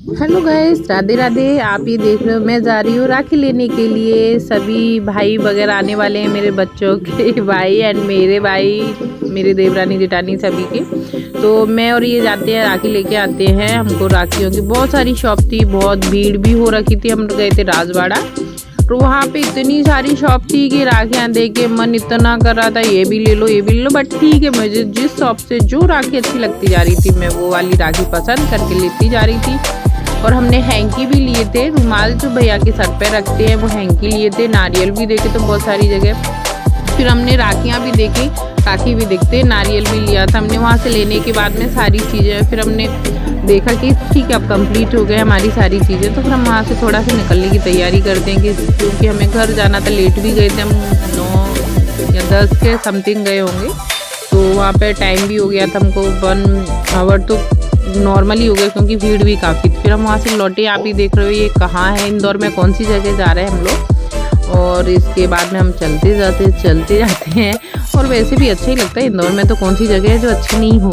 Hello guys, Radhe Radhe. आप ये देख रहे हो मैं जा रही हूँ राखी लेने के लिए। सभी भाई वगैरह आने वाले हैं, मेरे बच्चों के भाई एंड मेरे भाई, मेरे देवरानी जेठानी सभी के। तो मैं और ये जाते हैं, राखी लेके आते हैं। हमको राखियों की बहुत सारी शॉप थी, बहुत भीड़ भी हो रखी थी। हम गए थे राजवाड़ा, तो वहाँ पे इतनी सारी शॉप थी कि राखियाँ देख के मन इतना कर रहा था ये भी ले लो ये भी ले लो। बट ठीक है, मुझे जिस शॉप से जो राखी अच्छी लगती जा रही थी मैं वो वाली राखी पसंद करके लेती जा रही थी। और हमने हैंकी भी लिए थे, रुमाल जो भैया के सर पे रखते हैं वो हैंकी लिए थे। नारियल भी देखे तो बहुत सारी जगह। फिर हमने राखियाँ भी देखी, राखी भी देखते, नारियल भी लिया था हमने वहाँ से। लेने के बाद में सारी चीज़ें फिर हमने देखा कि ठीक है अब कंप्लीट हो गए हमारी सारी चीज़ें। तो फिर हम वहाँ से थोड़ा सा निकलने की तैयारी करते हैं कि क्योंकि हमें घर जाना था। लेट भी गए थे हम, 9 या 10 के समथिंग गए होंगे। तो वहाँ पे टाइम भी हो गया था हमको, 1 आवर तो नॉर्मली हो गया क्योंकि भीड़ भी काफ़ी थी। फिर हम वहाँ से लौटे। आप ही देख रहे हो ये कहाँ है, इंदौर में कौन सी जगह जा रहे हैं हम लोग। और इसके बाद में हम चलते जाते हैं। और वैसे भी अच्छा ही लगता है, इंदौर में तो कौन सी जगह है जो अच्छी नहीं हो।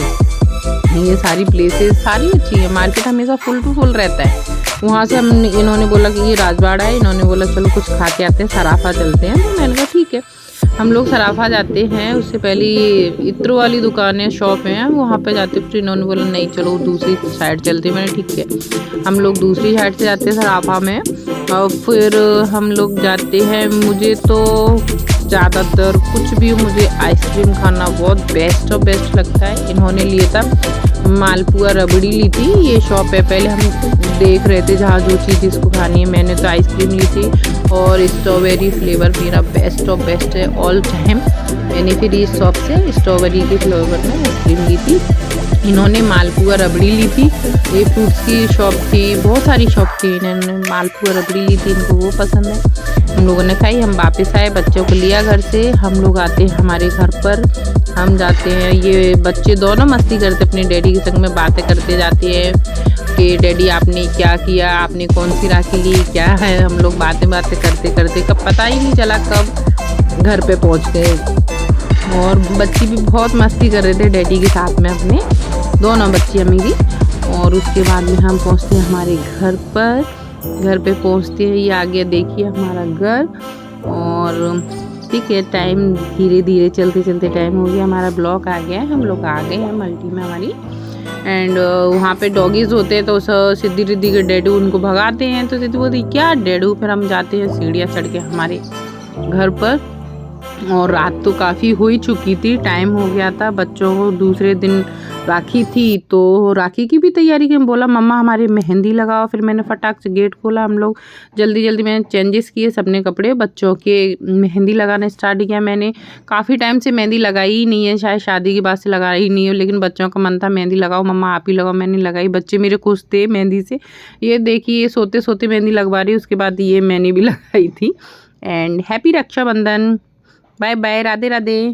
ये सारी प्लेसेस सारी अच्छी है, मार्केट हमेशा फुल टू फुल रहता है। वहाँ से हम इन्होंने बोला कि ये राजवाड़ा है, इन्होंने बोला चलो कुछ खा के आते हैं, सराफा चलते हैं। तो मैंने कहा ठीक है, हम लोग सराफा जाते हैं। उससे पहले इत्र वाली दुकान है, शॉप है, वहाँ पे जाते। फिर इन्होंने बोला नहीं चलो दूसरी साइड चलते हैं। मैंने ठीक है, हम लोग दूसरी साइड से जाते हैं सराफा में। और फिर हम लोग जाते हैं। मुझे तो ज़्यादातर कुछ भी मुझे आइसक्रीम खाना बहुत बेस्ट और बेस्ट लगता है। इन्होंने लिए था मालपुआ रबड़ी ली थी। ये शॉप है, पहले हम देख रहे थे जहाँ जो चीज़ इसको खानी है। मैंने तो आइसक्रीम ली थी और स्ट्रॉबेरी फ्लेवर मेरा बेस्ट और बेस्ट है ऑल टाइम। मैंने फिर इस शॉप से स्ट्रॉबेरी के फ्लेवर में आइसक्रीम ली थी। इन्होंने मालपुआ रबड़ी ली थी। ये फ्रूट्स की शॉप थी, बहुत सारी शॉप थी। इन्होंने मालपुआ रबड़ी ली थी, इनको वो पसंद है। हम लोगों ने खाई, हम वापस आए, बच्चों को लिया घर से। हम लोग आते हैं हमारे घर पर, हम जाते हैं। ये बच्चे दोनों मस्ती करते अपने डैडी के संग में, बातें करते जाते हैं कि डैडी आपने क्या किया, आपने कौन सी राखी ली, क्या है। हम लोग बातें करते करते कब पता ही नहीं चला कब घर पे पहुंच गए। और बच्ची भी बहुत मस्ती कर रहे थे डैडी के साथ में, अपने दोनों बच्चियाँ मेरी। और उसके बाद में हम पहुंचते हैं हमारे घर पर। घर पे पहुंचते हैं, ये आ गया देखिए हमारा घर। और ठीक है, टाइम धीरे धीरे चलते चलते टाइम हो गया, हमारा ब्लॉक आ गया है। हम लोग आ गए हैं मल्टी में हमारी। एंड वहाँ पे डॉगीज़ होते हैं तो सिद्धि रिद्धि के डैडू उनको भगाते हैं। तो सिद्धि बोलती क्या डैडू। फिर हम जाते हैं सीढ़ियाँ चढ़ के हमारे घर पर। और रात तो काफ़ी हो ही चुकी थी, टाइम हो गया था। बच्चों को दूसरे दिन राखी थी तो राखी की भी तैयारी की। बोला मम्मा हमारे मेहंदी लगाओ। फिर मैंने फटाक से गेट खोला। हम लोग जल्दी जल्दी मैंने चेंजेस किए सबने कपड़े, बच्चों के मेहंदी लगाना स्टार्ट किया। मैंने काफ़ी टाइम से मेहंदी लगाई ही नहीं है, शायद शादी के बाद से लगाई ही नहीं है। लेकिन बच्चों का मन था मेहंदी लगाओ मम्मा आप ही लगाओ, मैंने लगाई। बच्चे मेरे खुश थे मेहंदी से। ये देखिए सोते सोते मेहंदी लगवा रही, उसके बाद ये मैंने भी लगाई थी। And happy Raksha Bandhan. Bye bye, Radhe Radhe.